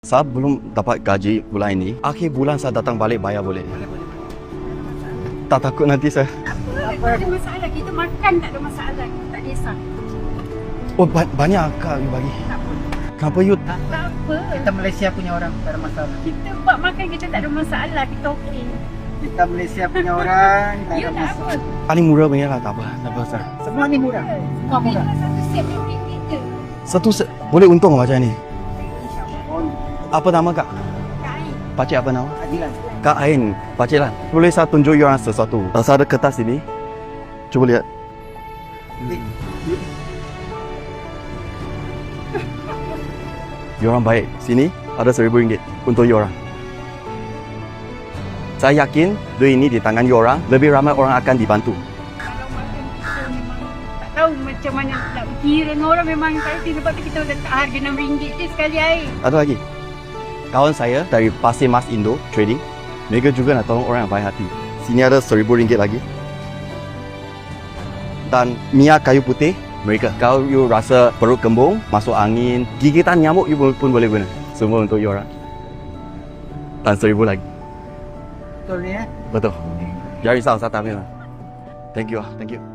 Saya belum dapat gaji bulan ini. Akhir bulan saya datang balik bayar boleh? Tak takut nanti saya. Tak ada masalah. Kita makan tak ada masalah. Tak kisah. Oh, banyak akak you bagi. Tak apa. Kenapa you? Tak apa. Kita Malaysia punya orang, tak ada masalah. Kita buat makan kita tak ada masalah. Kita okey. Kita Malaysia punya orang, tak You ada nak masalah. apa? Paling murah punya lah, tak apa. Tak apa sah. Semua ni murah. Semua murah. Satu set ringgit kita. Satu boleh untung macam ni. InsyaAllah. Apa nama kak? Kain. Pakcik apa nama? Adilan. Kak Ain. Pakcik lah. Boleh saya tunjuk you orang sesuatu? Saya ada kertas ini. Cuba lihat. You orang baik. Sini ada RM1,000 untuk you orang. Saya yakin duit ini di tangan you orang, lebih ramai orang akan dibantu. Kalau makan kita memang tak tahu macam mana nak berkira dengan orang memang pasti sebab tu kita letak harga RM6 je sekali air. Ada lagi. Kawan saya dari Pasir Mas Indo Trading, mereka juga nak tolong orang yang baik hati. Sini ada RM1,000 lagi. Dan minyak kayu putih mereka. Kalau you rasa perut kembung, masuk angin, gigitan nyamuk you pun boleh guna. Semua untuk you orang. Dan RM1,000 lagi. Betul ni Betul. Jangan risau, saya tak ambil. Thank you.